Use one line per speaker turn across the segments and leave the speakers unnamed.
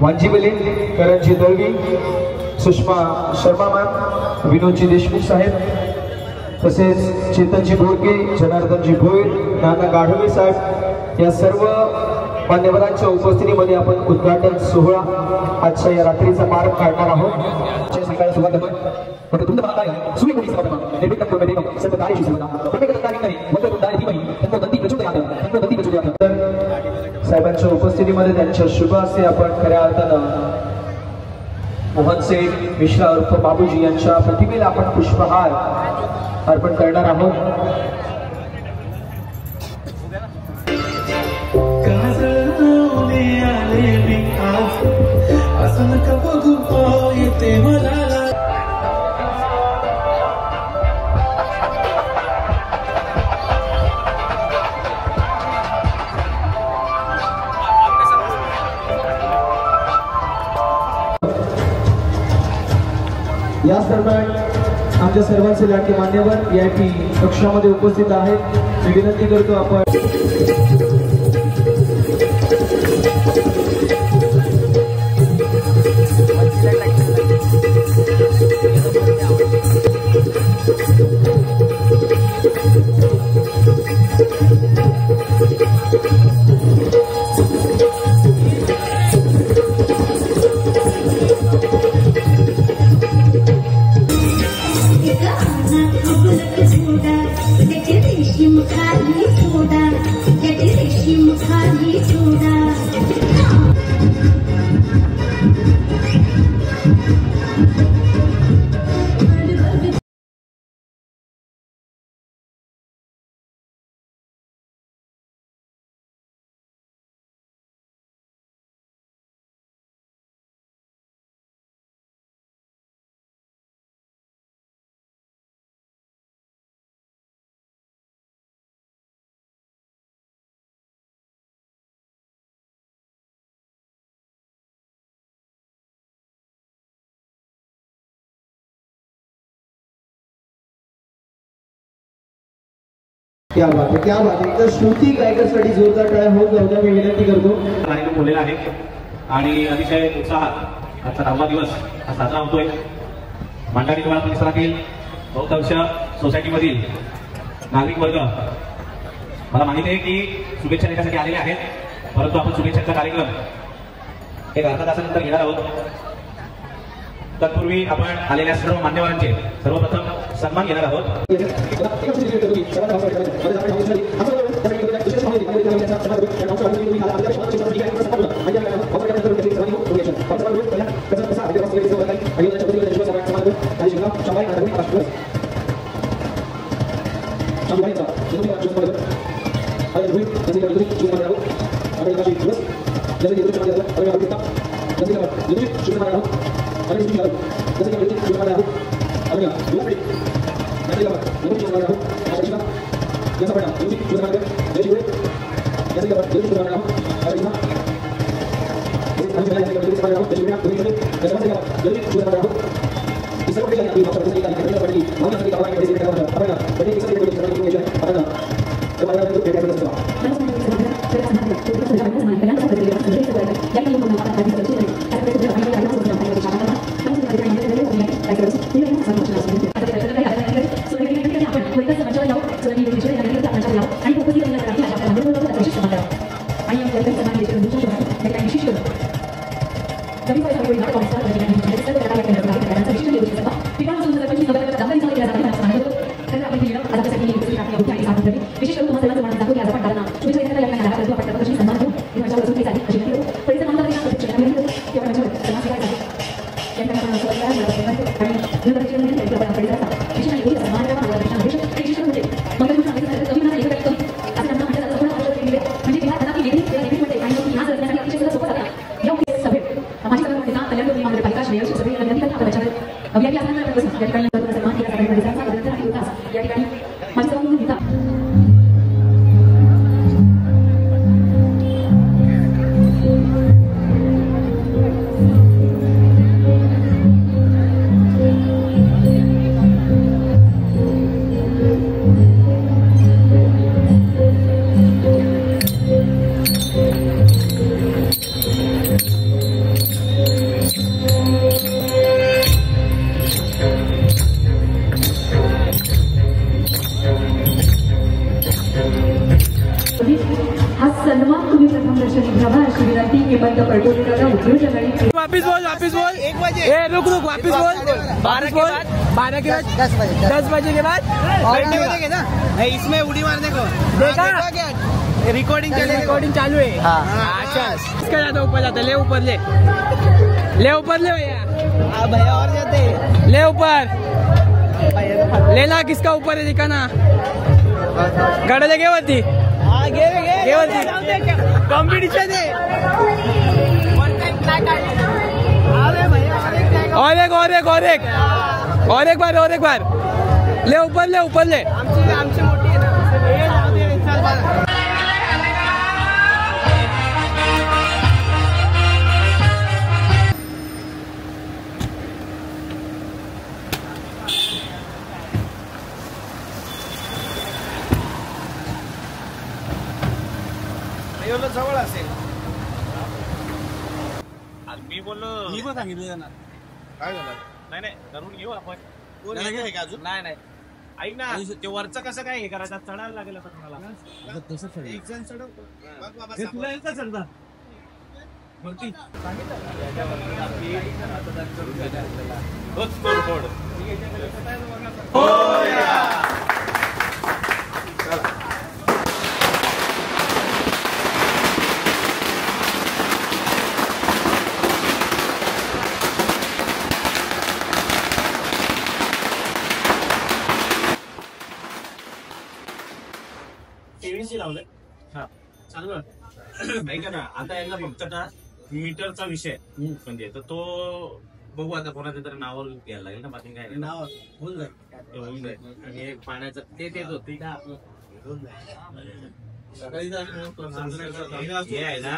वांजीबले, Karanji Dalvi, Sushma Sharma ma'am, विनोदजी देशमुख साहेब, तसेच चेतनजी बोरके, जनार्दनजी भोईर, नाना गाढवे साहेब या सर्व मान्यवरांच्या उपस्थितीमध्ये आपण उद्घाटन सोहळा आजच्या या रात्रीचा पार काढणार आहोत। सकाळी सुरुवात करतो पण तुमचं काय सुई कोणी समजतं हे बिटक मध्ये सर्व कार्याशी समजता प्रत्येक कार्याने म्हणजे तो दारी दिवाळी त्यांना गती प्रचोदयात तर साहेबांच्या उपस्थितीमध्ये त्यांच्या शुभ हस्ते आपण खऱ्या अर्थानं मोहन सेठ मिश्रा उर्फ बाबूजी यांच्या प्रतिमेला आपण पुष्पहार अर्पण करणार आहोत। याच दरम्यान आमच्या सर्वांचे लाडके मान्यवर VIP कक्षामध्ये उपस्थित आहेत। मी विनंती करतो आपण क्या बात है, क्या बात है। तर श्रुती गायकरसाठी जोरदार टाळ्या होत जाऊ द्या, मी विनंती करतो।
कार्यक्रम बोललेला आहे आणि अतिशय उत्साहात आजचा 10वा दिवस हा साजरा होतोय। मांडारी टोळा परिसरातील बहुतांश सोसायटीमधील नागरिक वर्ग मला माहिती आहे की शुभेच्छा देण्यासाठी आलेले आहेत, परंतु आपण शुभेच्छाचा कार्यक्रम एक अर्धा तासानंतर घेणार आहोत। तत्पूर्वी आपण आलेल्या सर्व मान्यवरांचे सर्वप्रथम सन्मान घेणार आहोत।
खरीदारी हेमंत पडतोलेदादा उद्योजक आणि
वापिस बोल 1 बजे रुक वापिस बोल 12 के बाद 10 बजे के बाद
नहीं इसमें उड़ी मारने को
देखा
रिकॉर्डिंग
चालू है। अच्छा इसका जाता ऊपर जाता ले ऊपर ले भैया
भैया और जाते
ले ऊपर लेना किसका ऊपर है दिखाना गाड्या घेवती
कॉम्पिटिशन है
और एक बार ले ऊपर ले
आमची मोठी आहे ना जवळ असेल
मी बोललो
मी पण सांगितलं त्यांना
काय झालं नाही करून घेऊ आपण
अजून नाही
ऐक ना ते वरचं कसं काय हे करायचं चढायला लागेल आता तुम्हाला
एक जण चढव
तुला येतं चढता वरती लावलंय हा चालू ऐका ना आता यांना फक्त ना मीटरचा विषय म्हणजे तर तो बघू आता कोणाच्या तरी नावावर घ्यायला लागेल ना बाकी काय
नाव होऊन जाईल
आणि पाण्याचं ते होते का सकाळी हे आहे ना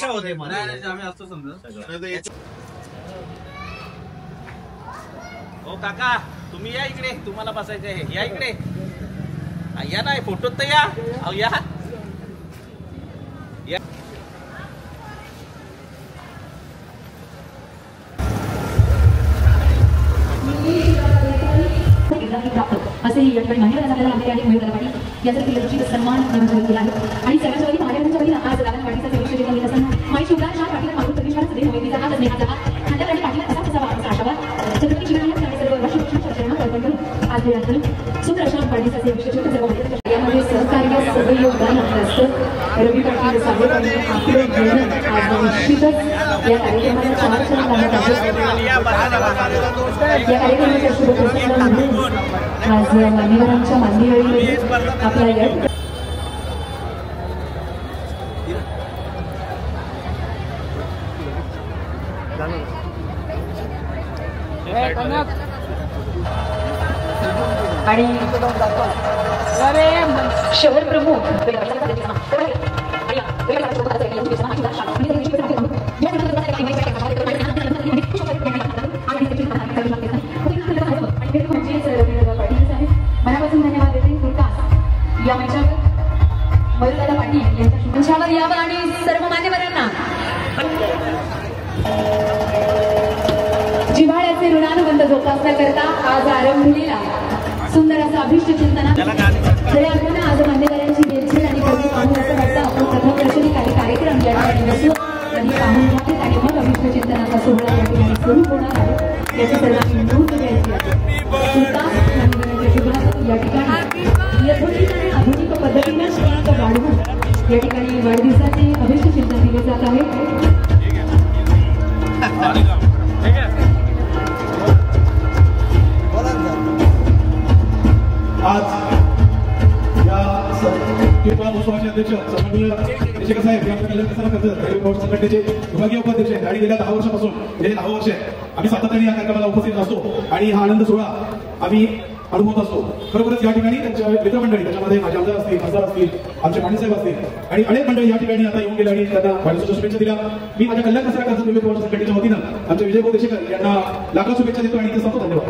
होते
आम्ही असतो समजा हो काका तुम्ही या इकडे तुम्हाला बसायचं आहे या इकडे या नाही फोटोत तर या अहो या
असे या ठिकाणी माहिती झालेला आहे आणि मयूर पाटील याचा तिलकीचा सन्मान केला आहे आणि सगळ्यांच्या वतीने महाराजांच्या वतीने आज दादा पाटीलचा सेवा केला गेला असताना माई शिवराज हा पाटील मागून प्रतिष्ठाचा देव होईल तिचा हात स्नेहाचा हात खांद्यावर आणि पाटील असा आशावाद छत्रपती शिवरायांनी आणि सर्व राष्ट्रभूषणाच्या चरणात अर्पण करून आज हे अंतर सुंदर अशा पाटीलचा सेवा सर्व यामध्ये सहकार्य सगळे योगदान आपलं असतं रवी पाटील साहेब आणि आपले जीवन आज निश्चितच या कार्यक्रमाला 4 चरण लावण्यात आले या कार्यक्रमाच्या शुभप्रसंग म्हणून आज मान्यवरांच्या मान्यवरीमध्ये आपल्या या आणि शहर प्रमुख मनापासून धन्यवाद देते विकास या मंचावर मयूरदादा पाटील यांच्या मंचावर यावं आणि सर्व मान्यवरांना जिव्हाळ्याचे ऋणानुबंध जोपासण्याकरता आज आरंभलेला सुंदर असं अभिष्ट चिंतना तरी आपल्याला आज मान्यवरांची वेलझेल आणि कवी पाहून असं वाटतं आपण प्रथम दर्शनी काही कार्यक्रम या ठिकाणी बसू आणि पाहून घ्यावेत आणि मग अभिष्ट चिंतनाचा सोहळा या ठिकाणी सुरू होणार आहे याची सर्वांनी नोंद घ्यायची आहे या ठिकाणी यथोचित आणि आधुनिक पद्धतीने वाढवून या ठिकाणी वाढदिवसाचे अभिष्ट चिंतन दिले जात आहे
आज या उत्सवाचे अध्यक्ष सन्माननीय देशेकर साहेब या कल्याण संघटनेचे विभागीय उपाध्यक्ष आणि गेल्या 10 वर्षापासून गेले 10 वर्ष आम्ही सातत्याने या कार्यक्रमाला उपस्थित असतो आणि हा आनंद सोहळा आम्ही अनुभवत असतो. खरोखरच या ठिकाणी त्यांच्या मित्रमंडळी त्याच्यामध्ये माझे आमदार असतील खासदार असतील आमचे पाटीलसाहेब असतील आणि अनेक मंडळी या ठिकाणी आता येऊन गेले आणि त्यांना वाढदिवसाच्या शुभेच्छा दिल्या. मी माझ्या कल्याण कसरा कर्ज संघटनेच्या वतीनं आमच्या विजयभाऊ देशेकर यांना लाखो शुभेच्छा देतो आणि ते संपतो. धन्यवाद.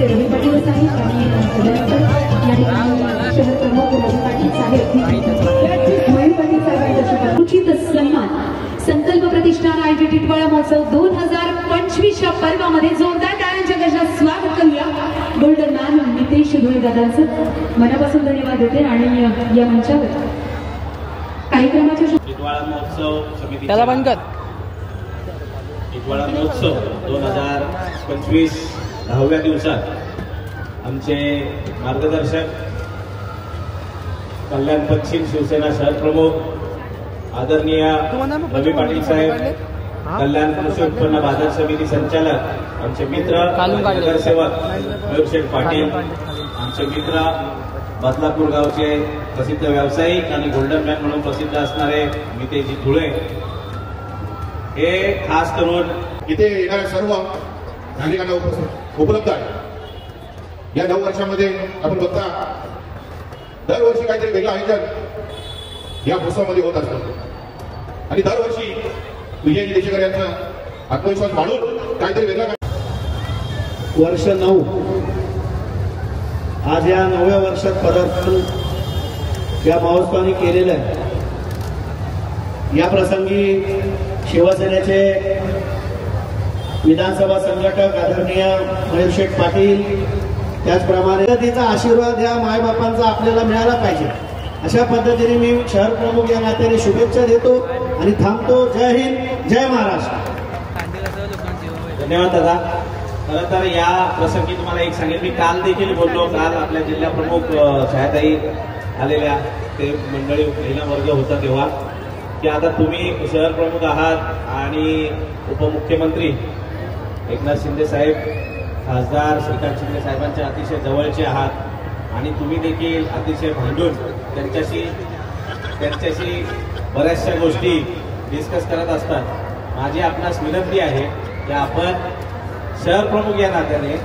रवी पाटील साहेब टिटवाळा महोत्सव 2025च्या पर्वामध्ये जोरदार टाळ्यांच्या गजरात स्वागत करूया गोल्डन मॅन नितेश धुळे दादांचं मनापासून धन्यवाद देते आणि या मंचावर कार्यक्रमाच्या
टिटवाळा महोत्सव समिती
त्याला बंद कर.
टिटवाळा महोत्सव 2025 10व्या दिवसात आमचे मार्गदर्शक कल्याण पश्चिम शिवसेना शहर प्रमुख आदरणीय रवी पाटील साहेब, कल्याण कृषी उत्पन्न बाजार समिती संचालक आमचे मित्र नगरसेवक मयूरशेठ पाटील, आमचे मित्र बदलापूर गावचे प्रसिद्ध व्यावसायिक आणि गोल्डन मॅन म्हणून प्रसिद्ध असणारे नितेशजी धुळे, हे खास करून
इथे येणाऱ्या सर्व नागरिकांना उपलब्ध आहे. या 9 वर्षामध्ये आपण बघता दरवर्षी काहीतरी वेगळं आयोजन या महोत्सवामध्ये होत असतं आणि दरवर्षी विजय देशेकर यांचा आत्मविश्वास वाढून काहीतरी वेगळं.
वर्ष 9 आज या 9व्या वर्षात पदार्पण या महोत्सवाने केलेलं आहे. या प्रसंगी शिवसेनेचे विधानसभा संघटक आदरणीय मयूरशेठ पाटील, त्याचप्रमाणे तिचा आशीर्वाद या मायबापांचा आपल्याला मिळाला पाहिजे अशा पद्धतीने मी शहर प्रमुख या नात्याने शुभेच्छा देतो आणि थांबतो. जय हिंद, जय महाराष्ट्र.
धन्यवाद दादा. खरं तर या प्रसंगी तुम्हाला एक सांगेल, मी काल देखील बोललो. काल आपल्या जिल्हा प्रमुख छायाताई आलेल्या, ते मंडळी महिला वर्ग होता तेव्हा, की आता तुम्ही शहर प्रमुख आहात आणि उपमुख्यमंत्री एकनाथ शिंदे साहेब, खासदार श्रीकांत शिंदे साहेबांच्या अतिशय जवळचे आहात आणि तुम्ही देखील अतिशय भांडून त्यांच्याशी बऱ्याचशा गोष्टी डिस्कस करत असतात. माझी आपणास विनंती आहे की आपण शहर प्रमुख या नात्याने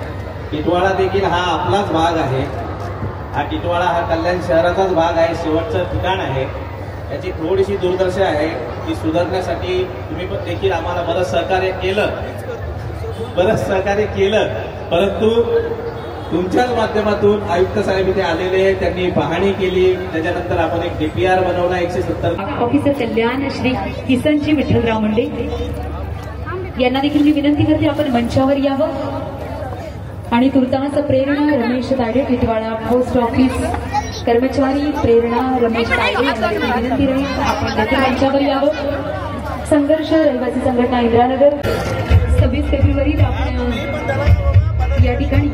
टिटवाळा देखील हा आपलाच भाग आहे. हा टिटवाळा हा कल्याण शहराचाच भाग आहे, शेवटचं ठिकाण आहे. याची थोडीशी दुर्दशा आहे की सुधारण्यासाठी तुम्ही पण देखील आम्हाला बरंच सहकार्य केलं, परंतु तुमच्याच माध्यमातून आयुक्त साहेब इथे आलेले, त्यांनी पाहणी केली, त्याच्यानंतर आपण एक DPR बनवला 170.
ऑफिसर कल्याण श्री किसनजी विठ्ठलराव मुंडे यांना देखील मी विनंती करते आपण मंचावर यावं आणि तुर्तास प्रेरणा रमेश तायडे, टिटवाळा पोस्ट ऑफिस कर्मचारी प्रेरणा रमेश तायडे यांना देखील विनंती राहील आपण देखील मंचावर यावं. संघर्ष रहिवासी संघटना इंद्रानगर 26 फेब्रुवारीत आपण या ठिकाणी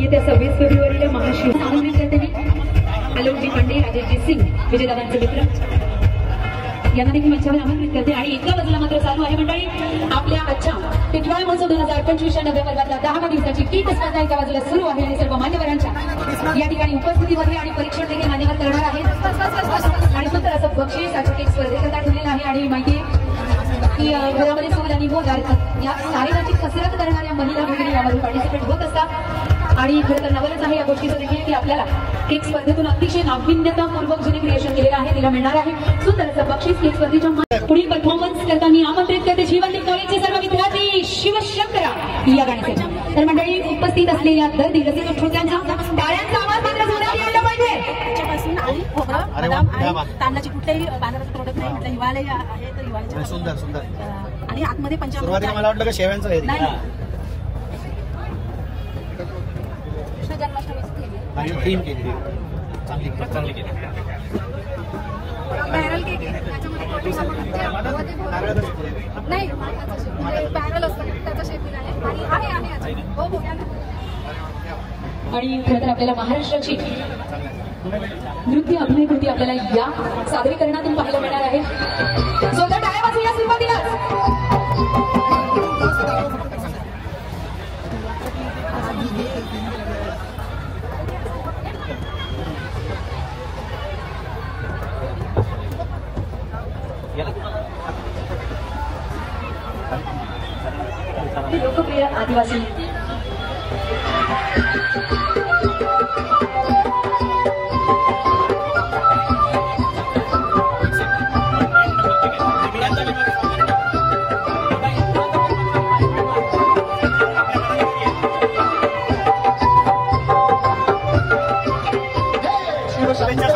येत्या 26 फेब्रुवारीला महाशिव आमंत्रित करते मी आलोकजी पांडे, राजेशजी सिंग, विजयदादांचे मित्र यांना देखील मंचावर आमंत्रित करते. आणि एका बाजूला मात्र चालू आहे मंडळी आपल्या आजच्या टिटवाळा महोत्सव 2025 90 वर्गातल्या 10व्या दिवसाची कीट स्पर्धा एका बाजूला सुरू आहे आणि सर्व मान्यवरांच्या या ठिकाणी उपस्थितीमध्ये आणि परीक्षण देखील मान्यवर करणार आहेत आणि सुंदर असं बक्षीस आजच्या कीट स्पर्धेकरता ठेवलेलं आहे. आणि माहिती की घरामध्ये सोल आणि भोग या शारीराची कसरत करणाऱ्या महिला भगिनी यामध्ये पार्टिसिपेट होत असतात आणि खरं तर नवलच आहे या गोष्टीचं देखील की आपल्याला केक स्पर्धेतून अतिशय नाविन्यतापूर्वक जिने क्रिएशन केलेलं आहे तिला मिळणार आहे सुंदर असं बक्षीस. केक स्पर्धेच्या पुढील परफॉर्मन्स करताना आमंत्रित करते जीवनदीप कॉलेजचे सर्व विद्यार्थी शिवशंकरा या गाण्याचे. तर मंडळी उपस्थित असलेल्या दर्दी रसिक श्रोत्यांचा टाळ्यांचा आवाज मात्र जोरात यायला पाहिजे.
तांदळाची कुठल्याही बाजारात प्रोडक्ट नाही, म्हटलं हिवाळी आहे तर हिवाळ्याच्या
सुंदर सुंदर
आणि आतमध्ये
सुरुवातीला मला वाटलं का शेव्यांचं आहे
कृष्ण जन्माष्टमीची
आणि क्रीम केली चांगली केली.
बॅरल केक आहे त्याच्यामध्ये नाही बॅरल असतं त्याचा शेप दिला आहे. हो हो.
आणि खरं तर आपल्याला महाराष्ट्राची नृत्य अभिनय कृती आपल्याला या सादरीकरणातून पाहायला मिळणार आहे. जोरदार टाळ्या वाजवूया सुरुवातीला. लोकप्रिय आदिवासी
शुभेच्छा.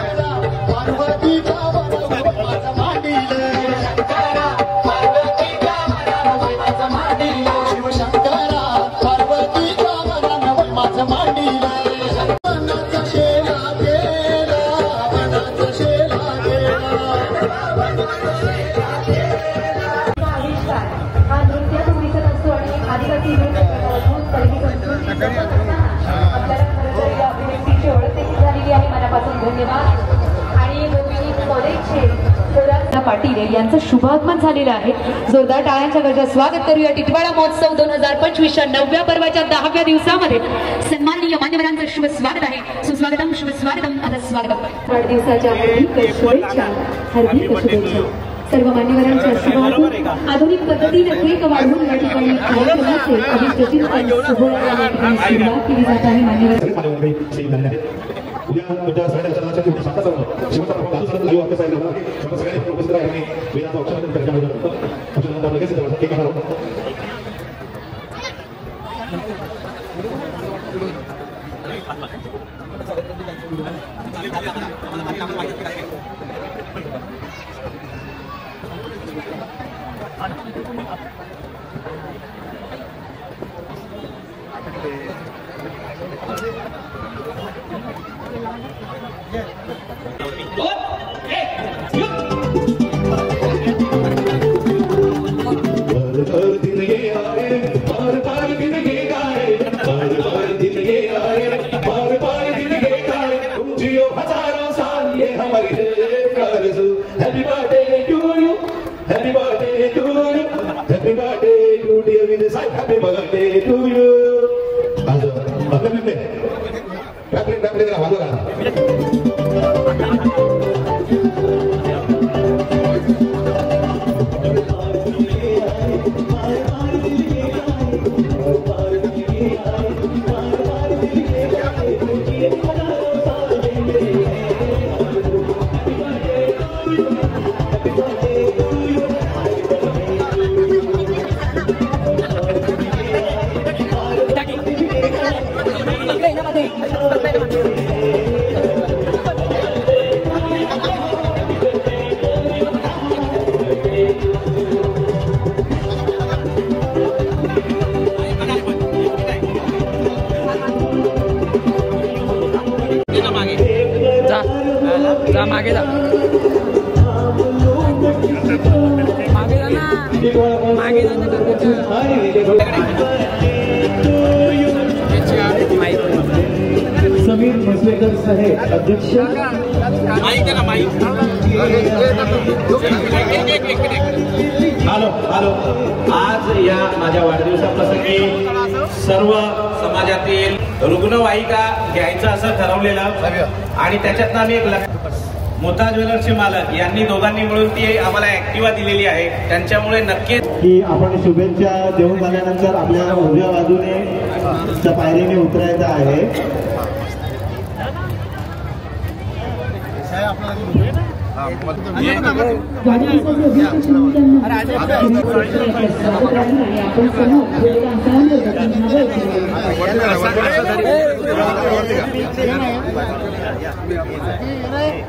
पार्वतीच्या वनावर माझं मांडील शिवशंकरा पार्वतीच्या वनावर माझं मांडील शिवशंकरा पार्वतीच्या वनावर माझं मांडील वनाचा शेला गेला वनाचा शेला गेला
हा नृत्य तो दिसत असतो आणि आदिवासी नृत्य आपल्याला खरं तर या अभिव्यक्तीची ओळख देखील झालेली आहे. मनापासून धन्यवाद. आणि मोहिनी कॉलेजचे थोरात पाटील यांचं शुभागमन झालेलं आहे. जोरदार टाळ्यांच्या गजरात स्वागत करूया. टिटवाळा महोत्सव 2025च्या 9व्या पर्वाच्या 10व्या दिवसामध्ये सन्माननीय मान्यवरांचं शुभ स्वागत आहे. सुस्वागतम शुभ स्वागतम आता स्वागतम. वाढदिवसाच्या हार्दिक शुभेच्छा. हार्दिक शुभेच्छा. सर्व मान्यवरांच्या आशीर्वादातून आधुनिक पद्धतीने केक वाढवून या ठिकाणी कार्यक्रमाचे अभिष्टचिंतन सोहळ्याला सुरुवात केली जात आहे. मान्यवर
उद्या तुमच्या सगळ्या शेवटचा आपल्या सगळ्यांनी उपस्थित आहे आणि वेदांचा औषध लगेच
मागे जा मागे
समीर मसलेकर साहेब अध्यक्ष.
Hello hello. आज या माझ्या वाढदिवसाप्रसंगी सर्व समाजातील रुग्णवाहिका घ्यायचं असं ठरवलेलं आणि त्याच्यातनं आम्ही एक मोता ज्वेलर्सचे मालक यांनी दोघांनी मिळून ती आम्हाला ऍक्टिवा दिलेली आहे. त्यांच्यामुळे नक्कीच
की आपण शुभेच्छा देऊन झाल्यानंतर आपल्याला उजव्या बाजूने त्या पायरीने उतरायचं आहे.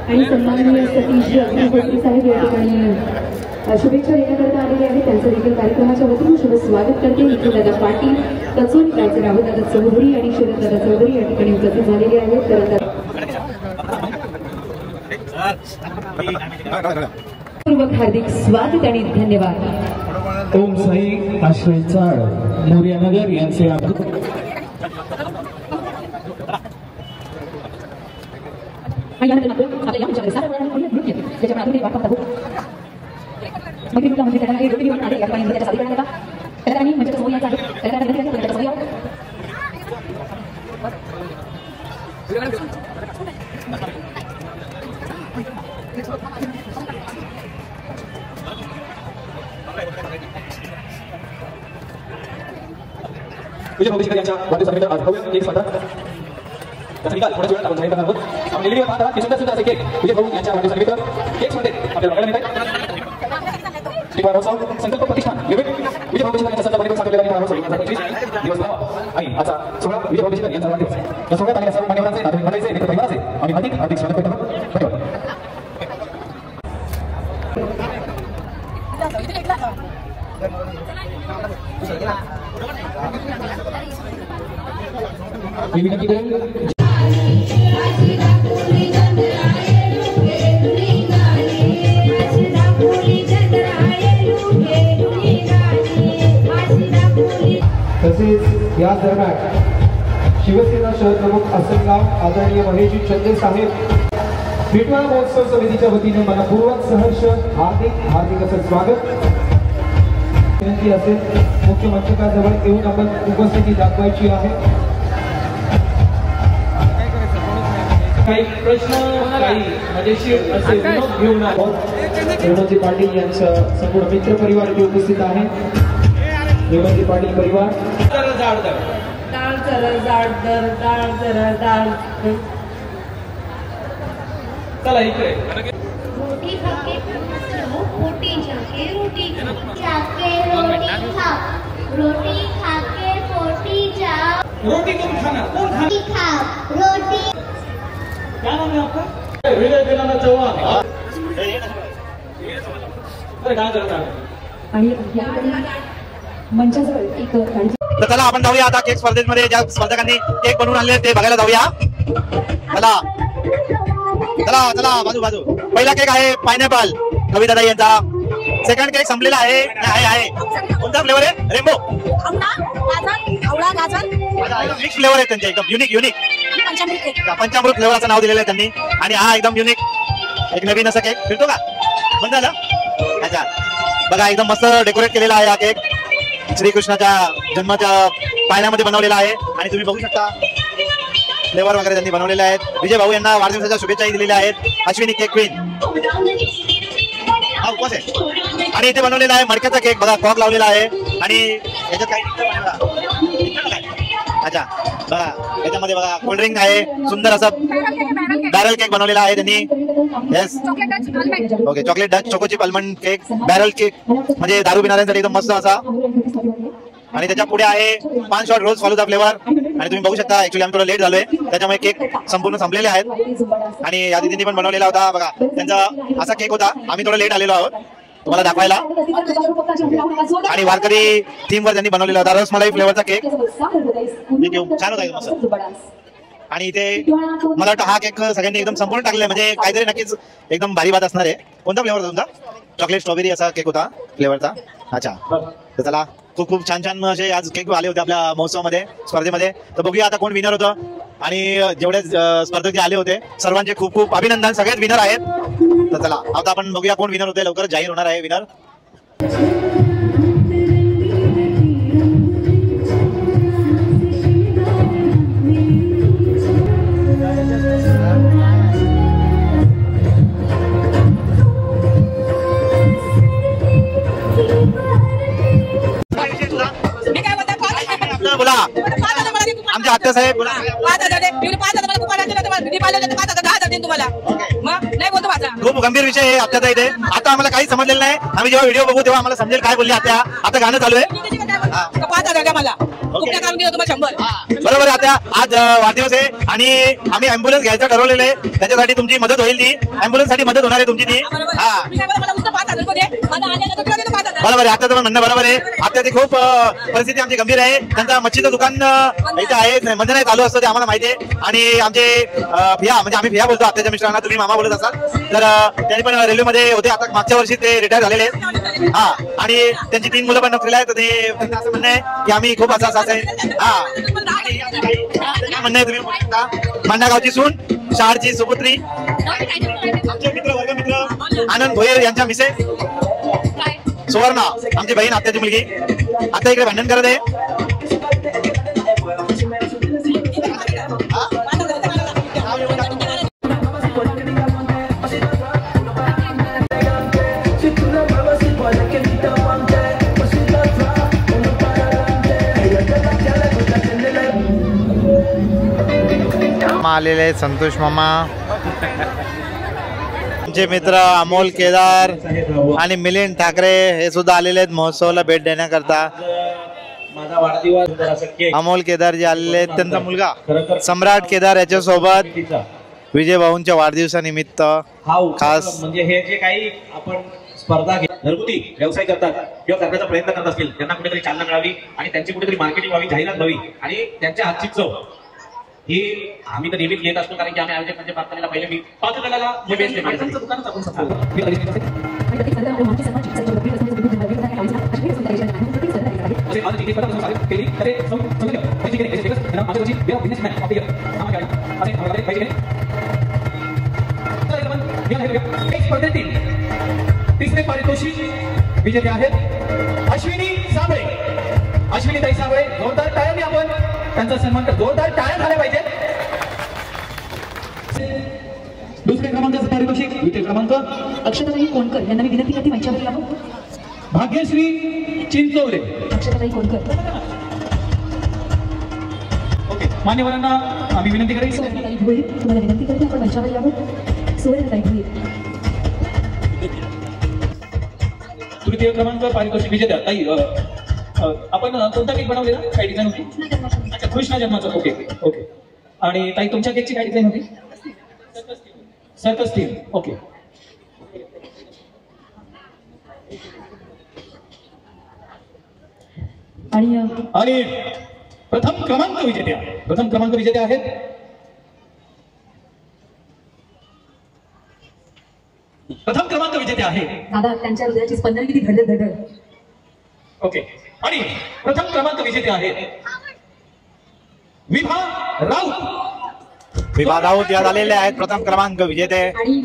आणि सन्माननीय सतीश अग्निहोत्री साहेब या ठिकाणी शुभेच्छा देण्याकरता आलेले आहेत. त्यांचं देखील कार्यक्रमाच्या वतीने शुभ स्वागत करते. निखिलदादा पाटील, कचोरी गावचे राहुलदादा चौधरी आणि शरददादा चौधरी या ठिकाणी उपस्थित झालेले आहेत. पूर्वक हार्दिक स्वागत आणि धन्यवाद.
ओम साई आश्रय चाळ मोर्यानगर यांचे विजय भोगेकर यांच्या वाढदिवसानिमित्त आज भव्य केक स्पर्धा त्याचा निकाल थोड्याच वेळात आपण जाहीर करणार आहोत. आपण व्हिडिओ पाहता की सुंदर सुंदर असे केक विजय भाऊ यांच्या वाढदिवसानिमित्त केक स्पर्धेत आपल्याला बघायला मिळत आहेत. संकल्प प्रतिष्ठान विजय भोगेकर यांचा संत वाढदिवस आपल्याला 2025 दिवस धावा आणि आजचा सोहळा विजय भोगेकर यांचा वाढदिवस. या सोहळ्यात आलेल्या सर्व मान्यवरांचे नातेवाईक मंडळीचे मित्र परिवाराचे आम्ही अधिक स्वागत करतो. धन्यवाद. मी विनंती करेन तसेच या दरम्यान शिवसेना शहर प्रमुख आसनगाव आदरणीय महेशजी चंदे साहेब विठ्ठल महोत्सव समितीच्या वतीने मनपूर्वक सहर्ष हार्दिक असं स्वागत विनंती असेल मुख्य मंचकाजवळ येऊन आपण उपस्थिती दाखवायची आहे. काही प्रश्न काही मजेशीर असे विनोद घेऊन हेमंत पाटील यांचा संपूर्ण मित्र परिवार इथे उपस्थित आहे. हेमंत पाटील परिवार चला इकडे
रोटी खाके पोटी जाके रोटी जाके रोटी खा रोटी खाके पोटी जा
रोटी कौन खाना कौन खाना
खा रोटी.
क्या नाम है आपका? विजय दिनानाथ चव्हाण. काय करता
मंचाजवळ एक गाडी.
तर चला आपण जाऊया आता केक स्पर्धेमध्ये ज्या स्पर्धकांनी केक बनवून आणले ते बघायला जाऊया. चला चला चला बाजू बाजू. पहिला केक आहे पायनॅपल कविदादा यांचा. सेकंड केक संपलेला आहे आहे कोणता फ्लेवर आहे? रेनबो मिक्स फ्लेवर आहे त्यांचे एकदम युनिक पंचामृत फ्लेवरचं नाव दिलेलं आहे त्यांनी. आणि हा एकदम युनिक एक नवीन असा केक फिरतो का बंद झाला. अच्छा बघा एकदम मस्त डेकोरेट केलेला आहे हा केक. श्रीकृष्णाच्या जन्माच्या पाळण्यामध्ये बनवलेला आहे आणि तुम्ही बघू शकता फ्लेवर वगैरे त्यांनी बनवलेले आहेत. विजय भाऊ यांना वाढदिवसाच्या शुभेच्छाही दिलेल्या आहेत. अश्विनी केक क्वीन हा उपवास आहे. आणि इथे बनवलेला आहे मडक्याचा केक बघा कॉक लावलेला आहे आणि याच्यात काही अच्छा बघा याच्यामध्ये बघा कोल्ड्रिंक आहे. सुंदर असं बॅरल केक बनवलेला आहे त्यांनी. Yes okay chocolate Dutch choco chip almond cake barrel cake म्हणजे दारू पिणाऱ्यांसाठी एकदम मस्त असा. आणि त्याच्या पुढे आहे 5 शॉट रोज फालुदा फ्लेवर. आणि तुम्ही बघू शकता ऍक्च्युली आम्ही थोडं लेट झालोय त्याच्यामुळे केक संपूर्ण संपलेले आहेत. आणि या दिदींनी पण बनवलेला होता बघा त्यांचा असा केक होता. आम्ही थोडं लेट आलेलो आहोत तुम्हाला दाखवायला. आणि वारकरी थीम वर त्यांनी बनवलेला होता रसमलाई फ्लेवरचा केक. छान होता मस्त. आणि इथे मला वाटतं हा केक सगळ्यांनी एकदम संपूर्ण टाकले म्हणजे काहीतरी नक्कीच एकदम भारी बात असणार आहे. कोणता फ्लेवर होता तुमचा? चॉकलेट स्ट्रॉबेरी असा केक होता फ्लेवरचा. अच्छा तर चला खूप खूप छान छान असे आज केक आले होते आपल्या महोत्सवामध्ये स्पर्धेमध्ये. तर बघूया आता कोण विनर होतं. आणि जेवढे स्पर्धक जे आले होते सर्वांचे खूप खूप अभिनंदन. सगळेच विनर आहेत. तर चला आता आपण बघूया कोण विनर होते. लवकर जाहीर होणार आहे विनर. बोला आमच्या आत्या साहेब खूप गंभीर विषय आहे आत्याचा इथे. आता आम्हाला काही समजलेलं नाही. आम्ही जेव्हा व्हिडिओ बघू तेव्हा आम्हाला समजेल काय बोलली आत्या. आता गाणं चालू आहे. बरोबर आता आज वाढदिवस आहे आणि आम्ही अँब्युलन्स घ्यायचं ठरवलेलं आहे. त्याच्यासाठी तुमची मदत होईल. ती अँब्युलन्स साठी मदत होणार आहे तुमची ती. बरोबर आहे आता तर म्हणणं बरोबर आहे. आता ती खूप परिस्थिती आमची गंभीर आहे. त्यांचा मच्छीचं दुकान इथं आहे म्हणजे नाही चालू असतं ते आम्हाला माहिती आहे. आणि आमचे फिया म्हणजे आम्ही फिया बोलतो आत्याच्या मिस्टरांना तुम्ही मामा बोलत असाल. तर त्यांनी पण रेल्वेमध्ये होते. आता मागच्या वर्षी ते रिटायर झालेले आहेत. हा आणि त्यांची 3 मुलं पण नोकरीला आहेत. ते असं म्हणणं आहे की आम्ही खूप असं आहे. हा म्हणणं आहे तुम्ही बोलू शकता. मांडागावची सून शहारची सुपुत्री आमचे मित्र वर्गमित्र आनंद भोयर यांच्या मिसे सुवर्णा आमची बहीण आत्याची मुलगी आता इकडे भांडण करत आहे.
आलेले संतोष मामा आमचे मित्र अमोल केदार आणि मिलिंद ठाकरे हे सुद्धा आलेले आहेत महोत्सवाला भेट देण्याकरता.
माझा वाढदिवस
अमोल केदार जे आलेले आहेत त्यांचा मुलगा सम्राट केदार याच्या सोबत विजय भाऊंच्या वाढदिवसानिमित्त खास
म्हणजे हे जे काही आपण स्पर्धा घरगुती व्यवसाय करतात किंवा करण्याचा प्रयत्न करत असतील त्यांना कुठेतरी चालना मिळावी आणि त्यांची कुठेतरी मार्केटिंग व्हावी जाहिरात व्हावी आणि त्यांच्या हातची चव ही आम्ही तर नेहमीच घेत असतो कारण की आम्ही आयोजक म्हणजे प्रार्थनेला पहिले मी पाच गटाला जे बेस्ट आहे माझ्यासाठी दुकानच आपण तिसरे पारितोषिक विजेते आहेत अश्विनी साबळे. अश्विनी ताई साबळे, जोरदार टाळ्यांनी आपण त्यांचा सन्मान करतो. जोरदार टाळ्या झाल्या पाहिजे. दुसरे क्रमांकाचं पारितोषिक द्वितीय क्रमांक
अक्षताताई कोणकर यांना मी विनंती करते मंचावर यावं.
भाग्यश्री चिंचोले.
अक्षताताई कोणकर.
ओके, मान्यवरांना आम्ही विनंती करायची
सुवर्णताई भोईर तुम्हाला विनंती करते आपण मंचावर यावं. सुवर्णताई भोईर.
तृतीय क्रमांक पारितोषिक विजेत्या ताई आपण कोणता केक बनवलेला, काय डिझाईन होती? अच्छा, कृष्ण जन्माचा. Okay okay. आणि ताई तुमच्या केकची काय डिझाईन होती? Circus theme. ओके. आणि प्रथम क्रमांक विजेते आहेत
दादा त्यांच्या हृदयाची स्पंदन किती धडधड धडधड.
ओके. आणि प्रथम क्रमांक विजेते आहेत विभा राऊत.
विभा राऊत या झालेल्या आहेत प्रथम क्रमांक विजेते.
आणि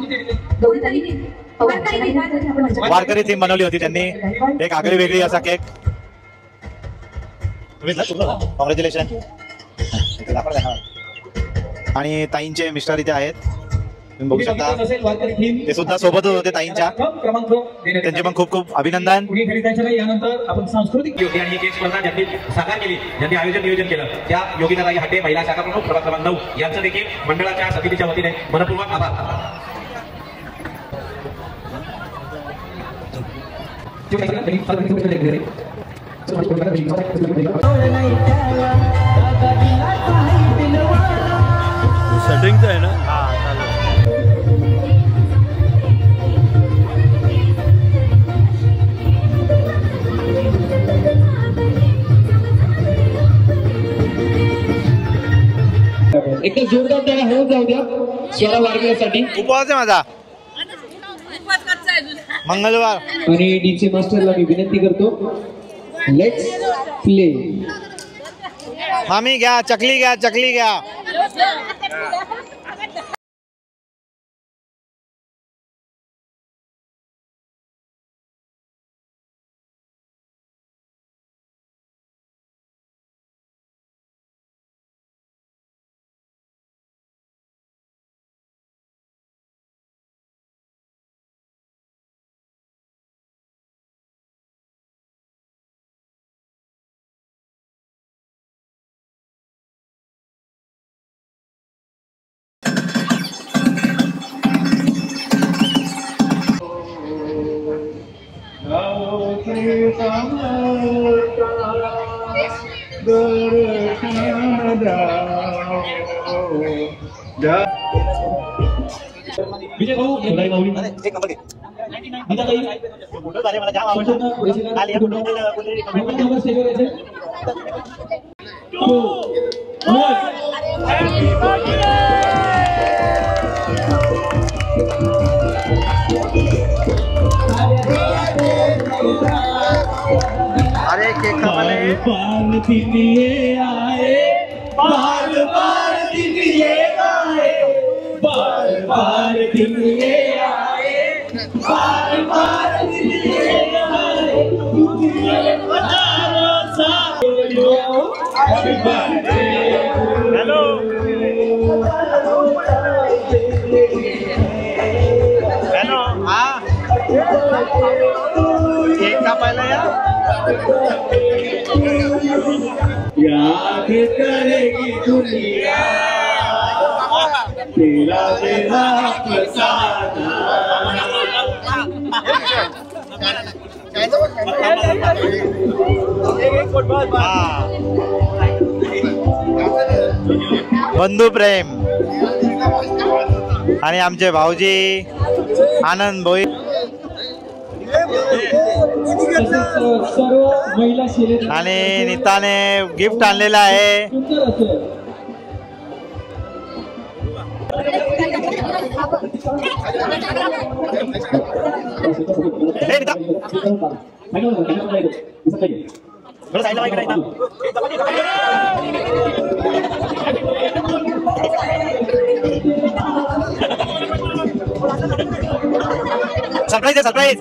गौरीताई
वारकरी थीम बनवली होती त्यांनी, एक आगळी वेगळी असा केक. कॉंग्रॅच्युलेशन. आणि ताईंचे मिस्टर इथे आहेत, तुम्ही बघू शकता. ते सुद्धा सोबतच होते ताईंच्या. त्यांचे पण खूप खूप अभिनंदन.
यानंतर आपण सांस्कृतिक योगी आणि एक स्पर्धा ज्यांनी साकार केली, ज्यांनी आयोजन नियोजन केलं, त्या योगिताताई हट्टे महिला शाखा प्रमुख प्रभाग क्रमांक 9 यांचं देखील मंडळाच्या समितीच्या वतीने मनपूर्वक आभार.
सेटिंग आहे ना.
एक जोरदार त्याला हळद जाऊ द्या स्वरा वारकऱ्यासाठी.
उपवास आहे माझा, मंगळवार.
आणि डीजे मास्टरला मी विनंती करतो, लेट्स प्ले.
मामी घ्या, चकली घ्या, चकली घ्या.
विजय भाऊ माऊली
अरे केक
आए बार बार दिन ये आए, बार बार दिन ये आए, बार बार दिन ये आए,
हेलो हेलो. हाँ केक कापायला या.
याद करेगी दुनिया तेरा मेरा फसाना.
बंधू प्रेम आणि आमचे भाऊजी आनंद भोई आणि नीताने गिफ्ट आणलेलं आहे. सरप्राईज आहे, सरप्राईज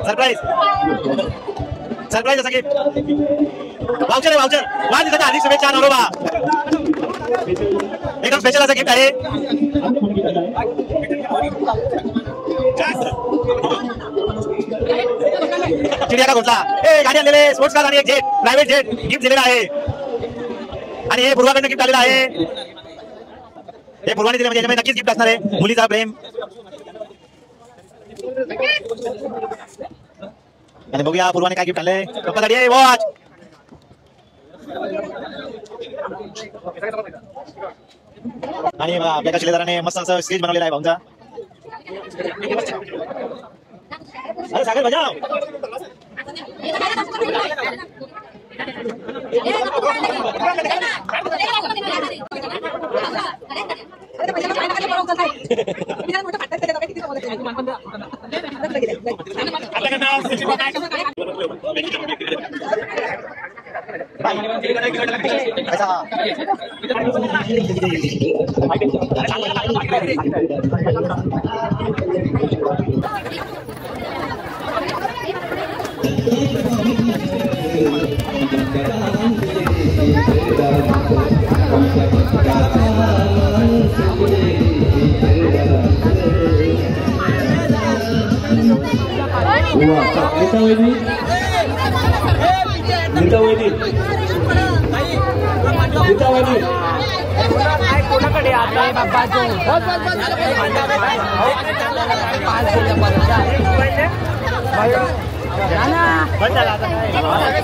सरप्राईज सरप्राईज असं की वाउचर आहे, वाउचर वाढदिवसाच्या हार्दिक शुभेच्छा नवरोबा. एकदम स्पेशल असं गिफ्ट आहे. चिडिया का घोसला गाडी आणलेले स्पोर्ट्स कार आणि एक जेट प्रायव्हेट जेट गिफ्ट दिलेला आहे. आणि हे पूर्वाकडनं गिफ्ट आलेलं आहे. हे पूर्वाने दिले म्हणजे याच्यामध्ये नक्कीच गिफ्ट असणार आहे. मुलीचा प्रेम आणि बघूया पूर्वाने काय गिफ्ट आणलंय. पप्पासाठी आहे वॉच. आणि आपल्या शिलेदाराने मस्त असं स्केच बनवलेला आहे भाऊंचा. अरे सागर बजाव.
कोणाकडे आता बाबा